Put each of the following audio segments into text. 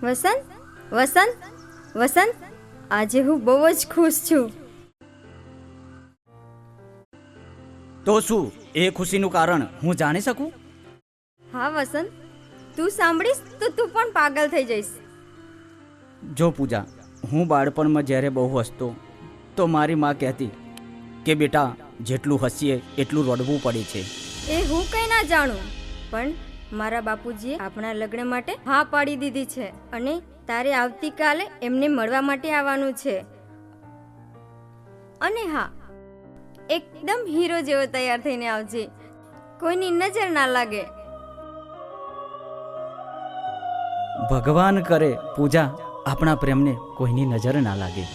વસંત, વસંત, વસંત, આજે હું બહુ જ ખુશ છું. તો શું એ ખુશીનું કારણ હું જાણી શકું? હા વસંત, તું સાંભળીશ તો તું પણ પાગલ થઈ જઈશ. જો પૂજા, હું બાળપણમાં જ્યારે બહુ હસતો તો મારી માં કહેતી કે બેટા જેટલું હસીએ એટલું રડવું પડે છે. એ હું કંઈ ના જાણું, પણ મારા બાપુજીએ આપણા લગ્ન માટે હા પાડી દીધી છે અને તારે આવતીકાલે એમને મળવા માટે આવવાનું છે. અને હા, એકદમ હીરો જેવો તૈયાર થઈને આવજે, કોઈની નજર ના લાગે. ભગવાન કરે પૂજા આપણા પ્રેમને કોઈની નજર ના લાગે.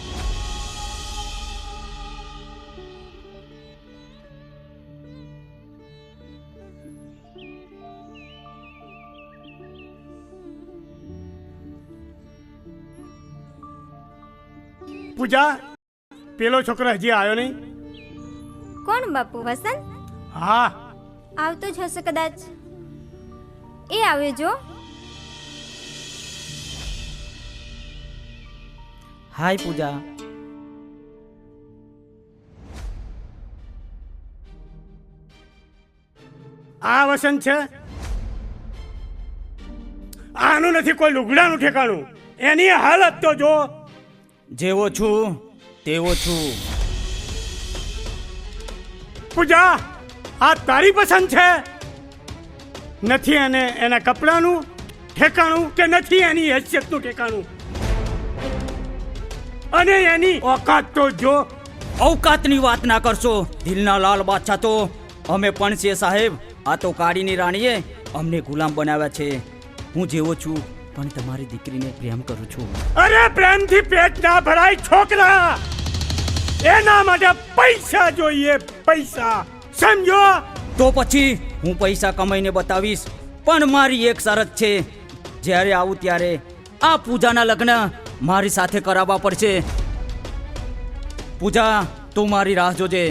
પૂજા, પેલો છોકરો હજી આવ્યો નહીં? કોણ બાપુ? વસંત? હા, આવતો જ હશે કદાચ. એ આવ્યો જો. હાય પૂજા. આ વસંત છે. આનું નથી કોઈ લુગડાનું ઠેકાણું. એની હાલત તો જો. જેવો છું તેવો છું. પૂજા, આ તારી પસંદ છે? નથી એને એના કપડાનું ઠેકાણું કે નથી એની હેસિયતનું ઠેકાણું? અને એની ઓકાત તો જો. ઔકાતની વાત ના કરશો દિલના લાલ બાદશાહ. તો અમે પણ છીએ સાહેબ. આ તો કાળીની રાણીએ અમને ગુલામ બનાવ્યા છે. હું જેવો છું પણ તમારી દીકરીને પ્રેમ કરું છું. અરે પ્રેમથી પેટ ના ભરાય છોકરા. એના માટે પૈસા જોઈએ, પૈસા. સમજો? તો પછી હું પૈસા કમાઈને બતાવીશ, પણ મારી એક શરત છે. જ્યારે આવું ત્યારે આ પૂજાના લગ્ન મારી સાથે કરાવવા પડશે. પૂજા, તું મારી રાહ જોજે.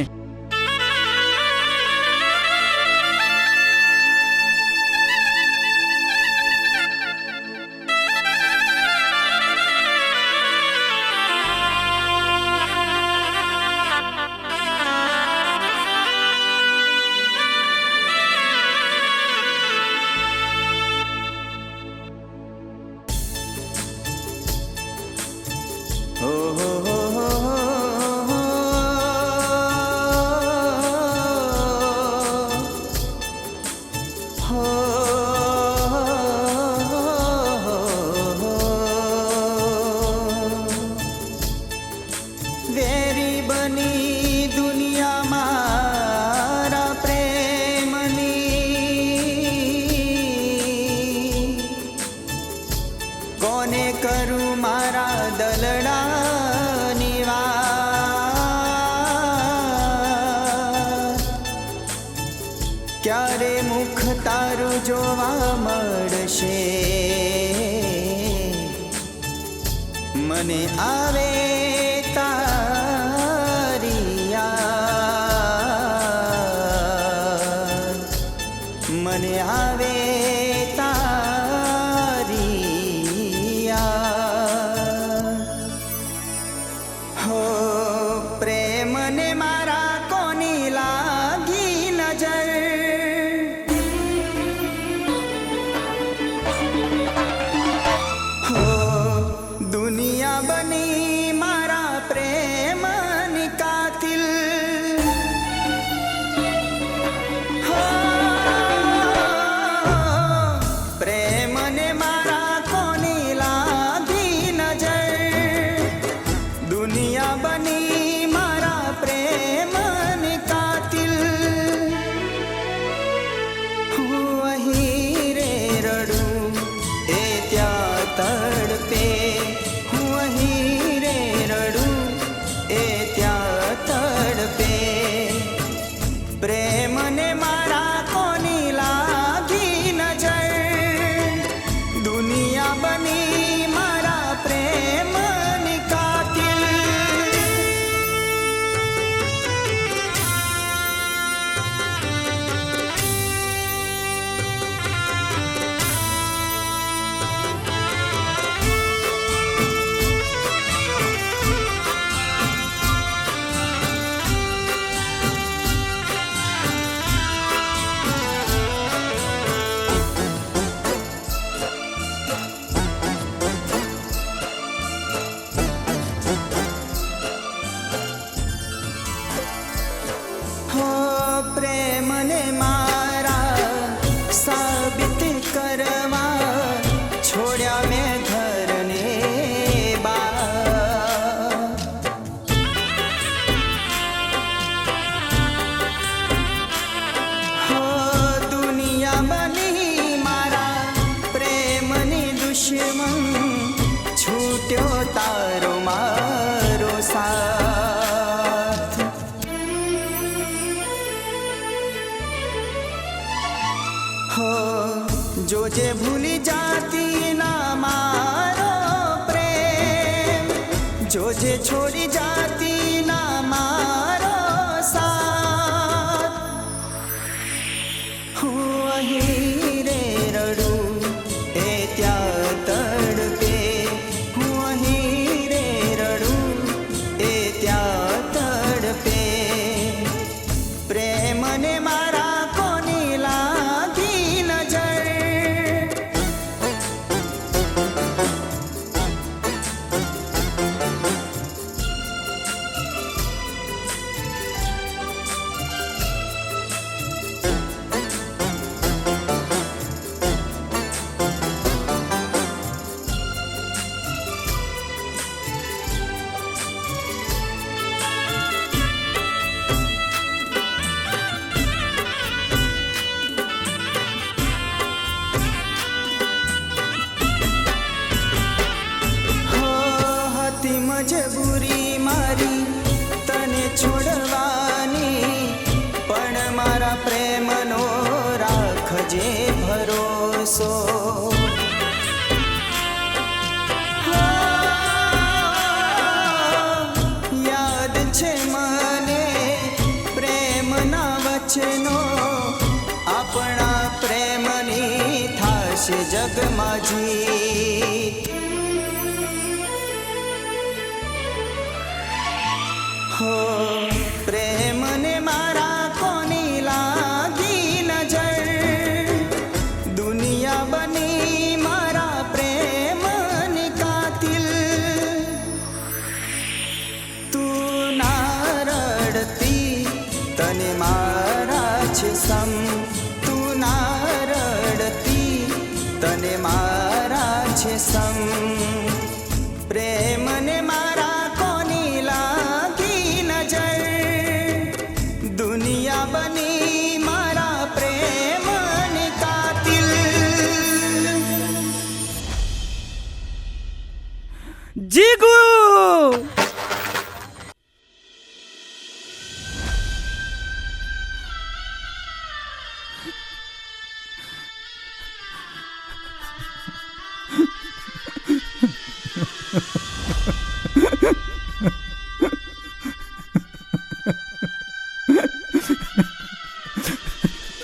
વેરી બની દુનિયા મારા પ્રેમની, કોને કરું મારા દલડાની વાત? ક્યારે મુખ તારું જોવા મળશે? મને આવે મને આવે તારી યાદ. હો પ્રેમને મારા કોની લાગી નજર? હો દુનિયા બની મારા પ્રેમની કાતિલ. પ્રેમને મારા કોની લાગી નજર? દુનિયા બની મારા પ્રેમની કાતિલ. દુશ્મન છૂટ્યો તારો મારો સાથ. હો જોજે ભૂલી જાતી ના મારો પ્રેમ, જોજે છોડી જાતી ના મારો સાથ. હું અહીં રે રડું એ ત્યાં તડપે, હું અહીં રે રડું એ ત્યાં તડપે. પ્રેમને મારા કોની લાગી નજર, મજબૂરી મારી તને છોડવાની, પણ મારા પ્રેમનો રાખજે ભરોસો. યાદ છે મને પ્રેમના વચનો, આપણા પ્રેમની થાશે જગમાં જીત. હો પ્રેમને મારા કોની લાગી નજર, દુનિયા બની મારા પ્રેમની કાતિલ. તું ના રડતી તને મારા છે સમ, તું ના રડતી તને મારા છે સમ. પ્રેમને મારા કોની લાગી નજર, દુનિયા બની મારા પ્રેમની કાતિલ. જીગુ